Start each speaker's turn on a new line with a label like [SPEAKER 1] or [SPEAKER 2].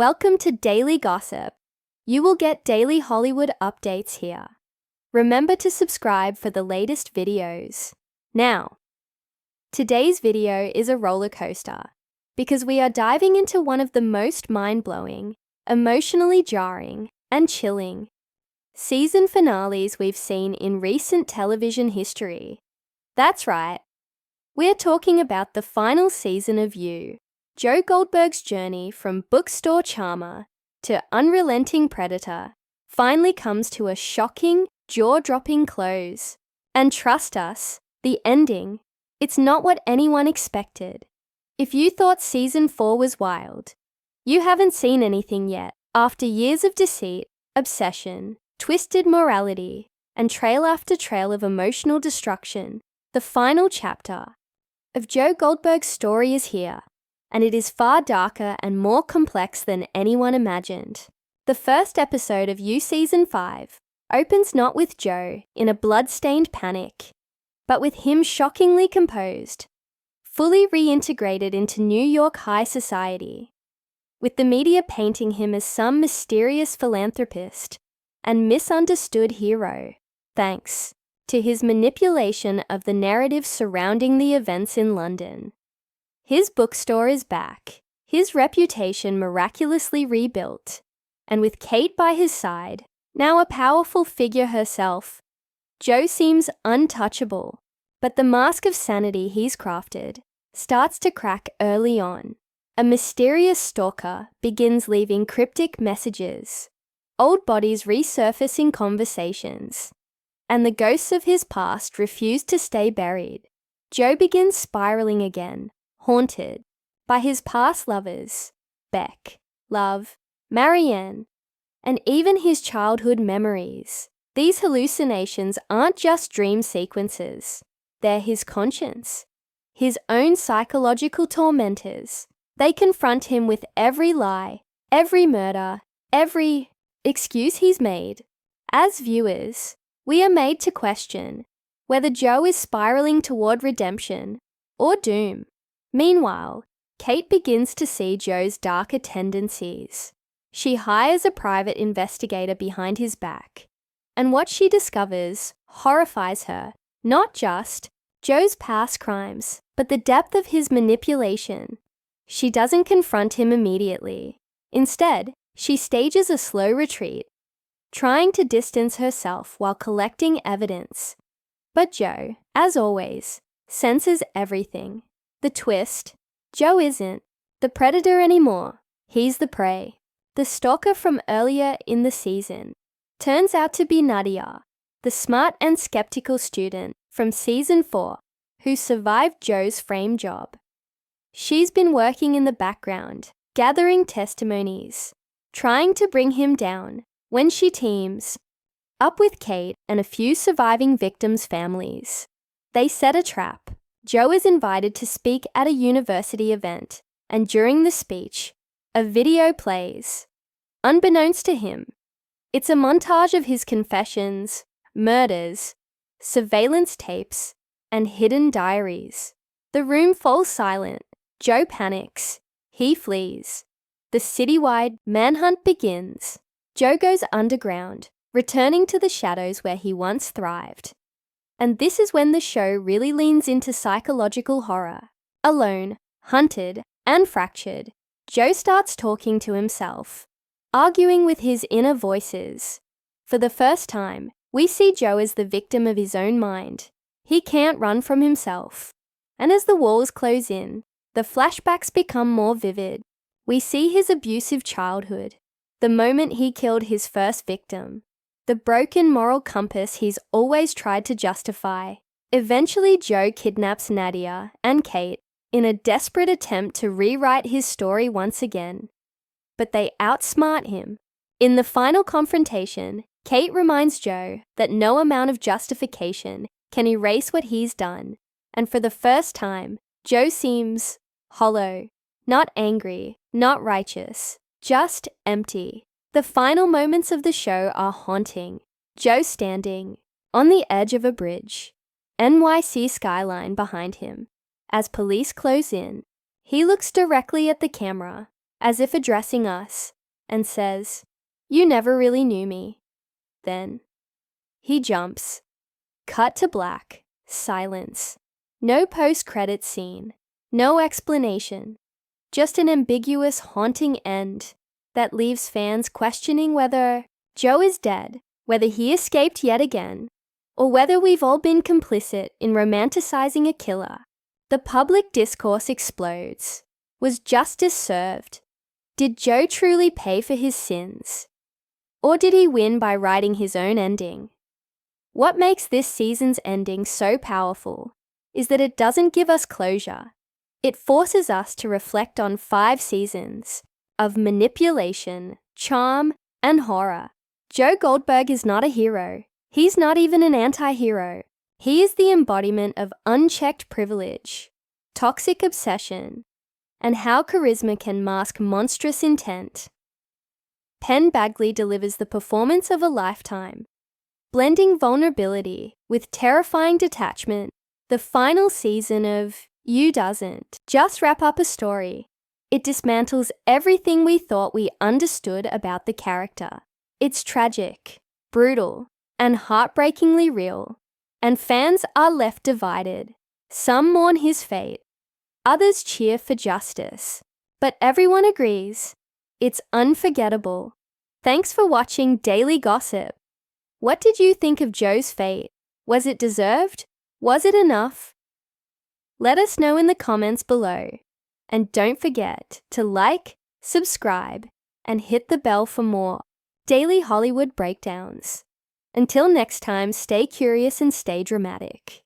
[SPEAKER 1] Welcome to Daily Gossip. You will get daily Hollywood updates here. Remember to subscribe for the latest videos. Now, today's video is a roller coaster because we are diving into one of the most mind-blowing, emotionally jarring, and chilling season finales we've seen in recent television history. That's right. We're talking about the final season of You. Joe Goldberg's journey from bookstore charmer to unrelenting predator finally comes to a shocking, jaw-dropping close. And trust us, the ending, it's not what anyone expected. If you thought season 4 was wild, you haven't seen anything yet. After years of deceit, obsession, twisted morality, and trail after trail of emotional destruction, the final chapter of Joe Goldberg's story is here. And it is far darker and more complex than anyone imagined. The first episode of You Season 5 opens not with Joe in a blood-stained panic, but with him shockingly composed, fully reintegrated into New York high society, with the media painting him as some mysterious philanthropist and misunderstood hero, thanks to his manipulation of the narrative surrounding the events in London. His bookstore is back, his reputation miraculously rebuilt, and with Kate by his side, now a powerful figure herself, Joe seems untouchable. But the mask of sanity he's crafted starts to crack early on. A mysterious stalker begins leaving cryptic messages, old bodies resurface in conversations, and the ghosts of his past refuse to stay buried. Joe begins spiraling again, haunted by his past lovers, Beck, Love, Marianne, and even his childhood memories. These hallucinations aren't just dream sequences. They're his conscience, his own psychological tormentors. They confront him with every lie, every murder, every excuse he's made. As viewers, we are made to question whether Joe is spiraling toward redemption or doom. Meanwhile, Kate begins to see Joe's darker tendencies. She hires a private investigator behind his back, and what she discovers horrifies her. Not just Joe's past crimes, but the depth of his manipulation. She doesn't confront him immediately. Instead, she stages a slow retreat, trying to distance herself while collecting evidence. But Joe, as always, senses everything. The twist: Joe isn't the predator anymore. He's the prey. The stalker from earlier in the season turns out to be Nadia, the smart and skeptical student from season 4 who survived Joe's frame job. She's been working in the background, gathering testimonies, trying to bring him down when she teams up with Kate and a few surviving victims' families. They set a trap. Joe is invited to speak at a university event, and during the speech, a video plays. Unbeknownst to him, it's a montage of his confessions, murders, surveillance tapes, and hidden diaries. The room falls silent. Joe panics. He flees. The citywide manhunt begins. Joe goes underground, returning to the shadows where he once thrived. And this is when the show really leans into psychological horror. Alone, hunted, and fractured, Joe starts talking to himself, arguing with his inner voices. For the first time, we see Joe as the victim of his own mind. He can't run from himself. And as the walls close in, the flashbacks become more vivid. We see his abusive childhood, the moment he killed his first victim, the broken moral compass he's always tried to justify. Eventually, Joe kidnaps Nadia and Kate in a desperate attempt to rewrite his story once again. But they outsmart him. In the final confrontation, Kate reminds Joe that no amount of justification can erase what he's done. And for the first time, Joe seems hollow, not angry, not righteous, just empty. The final moments of the show are haunting. Joe standing on the edge of a bridge, NYC skyline behind him. As police close in, he looks directly at the camera, as if addressing us, and says, "You never really knew me." Then he jumps. Cut to black. Silence. No post-credits scene. No explanation. Just an ambiguous, haunting end that leaves fans questioning whether Joe is dead, whether he escaped yet again, or whether we've all been complicit in romanticizing a killer. The public discourse explodes. Was justice served? Did Joe truly pay for his sins? Or did he win by writing his own ending? What makes this season's ending so powerful is that it doesn't give us closure. It forces us to reflect on 5 seasons of manipulation, charm, and horror. Joe Goldberg is not a hero. He's not even an anti-hero. He is the embodiment of unchecked privilege, toxic obsession, and how charisma can mask monstrous intent. Penn Badgley delivers the performance of a lifetime, blending vulnerability with terrifying detachment. The final season of You doesn't just wrap up a story. It dismantles everything we thought we understood about the character. It's tragic, brutal, and heartbreakingly real, and fans are left divided. Some mourn his fate, others cheer for justice, but everyone agrees it's unforgettable. Thanks for watching Daily Gossip. What did you think of Joe's fate? Was it deserved? Was it enough? Let us know in the comments below. And don't forget to like, subscribe, and hit the bell for more daily Hollywood breakdowns. Until next time, stay curious and stay dramatic.